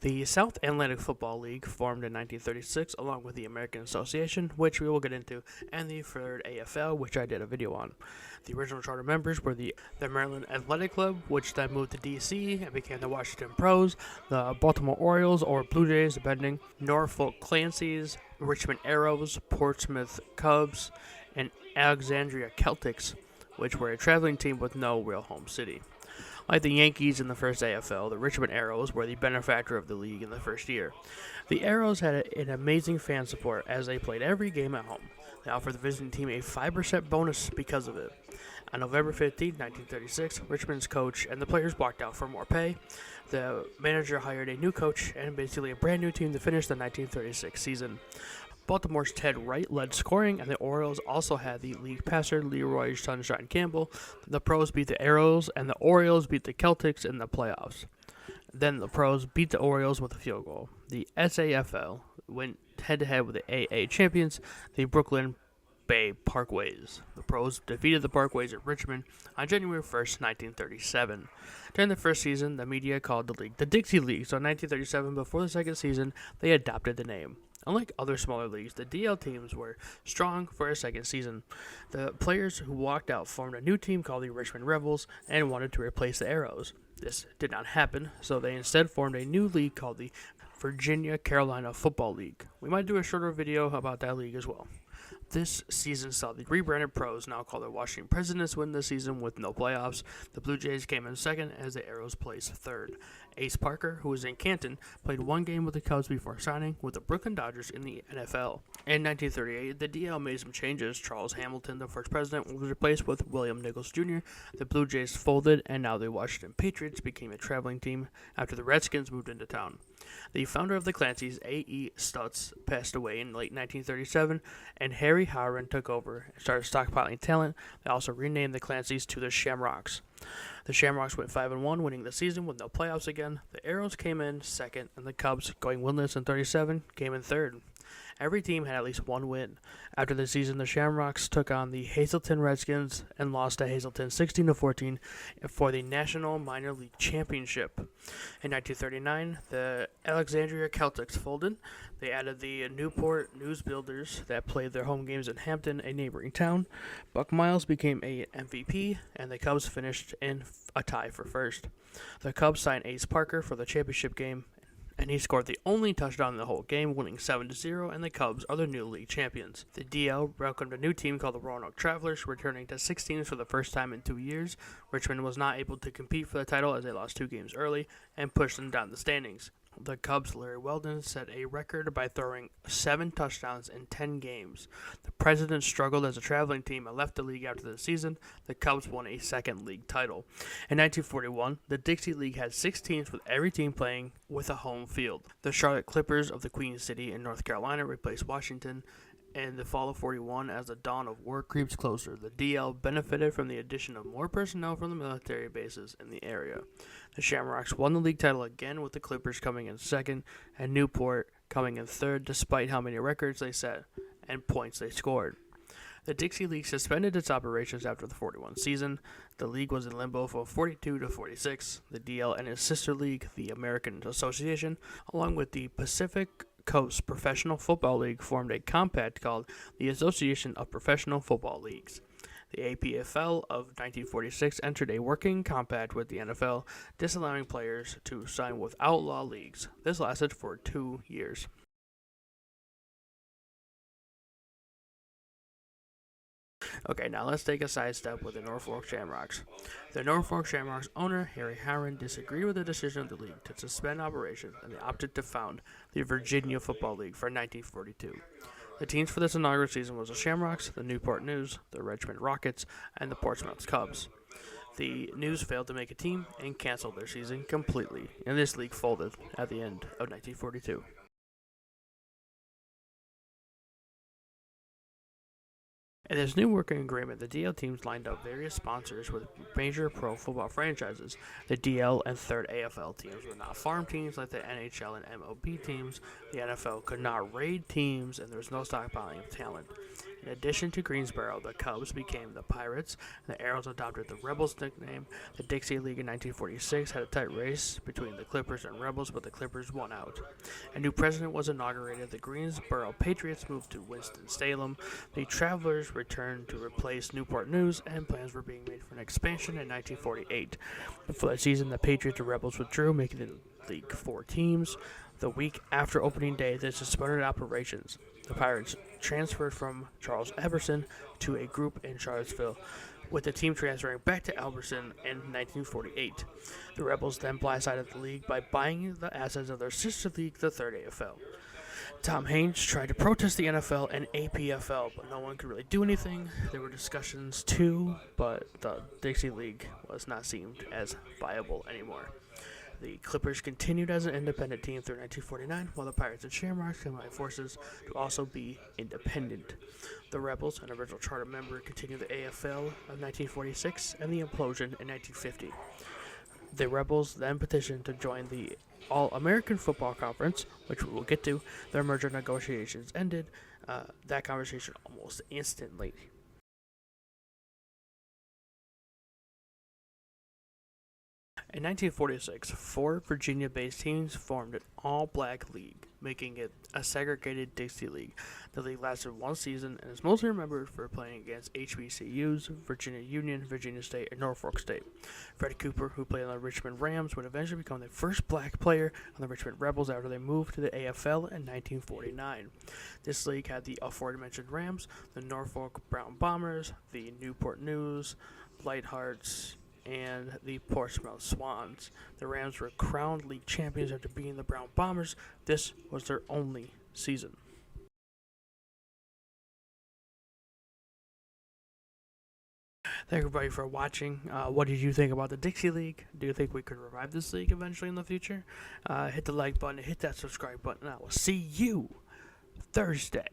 The South Atlantic Football League formed in 1936 along with the American Association, which we will get into, and the third AFL, which I did a video on. The original charter members were the Maryland Athletic Club, which then moved to DC and became the Washington Pros, the Baltimore Orioles or Blue Jays, depending, Norfolk Clancy's, Richmond Arrows, Portsmouth Cubs, and Alexandria Celtics, which were a traveling team with no real home city. Like the Yankees in the first AFL, the Richmond Arrows were the benefactor of the league in the first year. The Arrows had an amazing fan support as they played every game at home. They offered the visiting team a 5% bonus because of it. On November 15, 1936, Richmond's coach and the players walked out for more pay. The manager hired a new coach and basically a brand new team to finish the 1936 season. Baltimore's Ted Wright led scoring, and the Orioles also had the league passer Leroy Sunshine Campbell. The Pros beat the Arrows, and the Orioles beat the Celtics in the playoffs. Then the Pros beat the Orioles with a field goal. The SAFL went head-to-head with the AA champions, the Brooklyn Bay Parkways. The Pros defeated the Parkways at Richmond on January 1st, 1937. During the first season, the media called the league the Dixie League, so in 1937, before the second season, they adopted the name. Unlike other smaller leagues, the DL teams were strong for a second season. The players who walked out formed a new team called the Richmond Rebels and wanted to replace the Arrows. This did not happen, so they instead formed a new league called the Virginia Carolina Football League. We might do a shorter video about that league as well. This season saw the rebranded Pros, now called the Washington Presidents, win the season with no playoffs. The Blue Jays came in second as the Arrows placed third. Ace Parker, who was in Canton, played one game with the Cubs before signing with the Brooklyn Dodgers in the NFL. In 1938, the DL made some changes. Charles Hamilton, the first president, was replaced with William Nichols Jr. The Blue Jays folded, and now the Washington Patriots became a traveling team after the Redskins moved into town. The founder of the Clancy's, A.E. Stutz, passed away in late 1937, and Harry Howren took over and started stockpiling talent. They also renamed the Clancy's to the Shamrocks. The Shamrocks went 5-1, winning the season with no playoffs again. The Arrows came in second, and the Cubs, going winless in 37, came in third. Every team had at least one win. After the season, the Shamrocks took on the Hazleton Redskins and lost to Hazleton 16-14 for the National Minor League Championship. In 1939, the Alexandria Celtics folded. They added the Newport Newsbuilders that played their home games in Hampton, a neighboring town. Buck Miles became a MVP, and the Cubs finished in a tie for first. The Cubs signed Ace Parker for the championship game, and he scored the only touchdown in the whole game, winning 7-0, and the Cubs are the new league champions. The DL welcomed a new team called the Roanoke Travelers, returning to 6 teams for the first time in 2 years. Richmond was not able to compete for the title as they lost 2 games early and pushed them down the standings. The Cubs' Larry Weldon set a record by throwing 7 touchdowns in 10 games. The Presidents struggled as a traveling team and left the league after the season. The Cubs won a second league title. In 1941, the Dixie League had 6 teams with every team playing with a home field. The Charlotte Clippers of the Queen City in North Carolina replaced Washington in the fall of 41. As the dawn of war creeps closer, the DL benefited from the addition of more personnel from the military bases in the area. The Shamrocks won the league title again, with the Clippers coming in second and Newport coming in third, despite how many records they set and points they scored. The Dixie League suspended its operations after the 41 season. The league was in limbo from 42 to 46. The DL and its sister league, the American Association, along with the Pacific Coast Professional Football League, formed a compact called the Association of Professional Football Leagues. The APFL of 1946 entered a working compact with the NFL, disallowing players to sign with outlaw leagues. This lasted for 2 years. Okay, now let's take a sidestep with the Norfolk Shamrocks. The Norfolk Shamrocks owner, Harry Howren, disagreed with the decision of the league to suspend operations, and they opted to found the Virginia Football League for 1942. The teams for this inaugural season was the Shamrocks, the Newport News, the Richmond Rockets, and the Portsmouth Cubs. The News failed to make a team and canceled their season completely, and this league folded at the end of 1942. In this new working agreement, the DL teams lined up various sponsors with major pro football franchises. The DL and third AFL teams were not farm teams like the NHL and MLB teams. The NFL could not raid teams, and there was no stockpiling of talent. In addition to Greensboro, the Cubs became the Pirates, and the Arrows adopted the Rebels nickname. The Dixie League in 1946 had a tight race between the Clippers and Rebels, but the Clippers won out. A new president was inaugurated. The Greensboro Patriots moved to Winston-Salem. The Travelers returned to replace Newport News, and plans were being made for an expansion in 1948. Before that season, the Patriots and Rebels withdrew, making the league 4 teams. The week after opening day, they suspended operations. The Pirates transferred from Charles Everson to a group in Charlottesville, with the team transferring back to Alberson in 1948. The Rebels then blindsided the league by buying the assets of their sister league, the 3rd AFL. Tom Haynes tried to protest the NFL and APFL, but no one could really do anything. There were discussions too, but the Dixie League was not seen as viable anymore. The Clippers continued as an independent team through 1949, while the Pirates and Shamrocks combined forces to also be independent. The Rebels, an original charter member, continued the AFL of 1946 and the implosion in 1950. The Rebels then petitioned to join the All-American Football Conference, which we will get to. Their merger negotiations ended that conversation almost instantly. In 1946, 4 Virginia-based teams formed an all-black league, making it a segregated Dixie League. The league lasted 1 season and is mostly remembered for playing against HBCUs, Virginia Union, Virginia State, and Norfolk State. Freddie Cooper, who played on the Richmond Rams, would eventually become the first black player on the Richmond Rebels after they moved to the AFL in 1949. This league had the aforementioned Rams, the Norfolk Brown Bombers, the Newport News, Lighthearts, and the Portsmouth Swans. The Rams were crowned league champions after beating the Brown Bombers. This was their only season. Thank everybody for watching. What did you think about the Dixie League? Do you think we could revive this league eventually in the future? Hit the like button, hit that subscribe button. I will see you Thursday.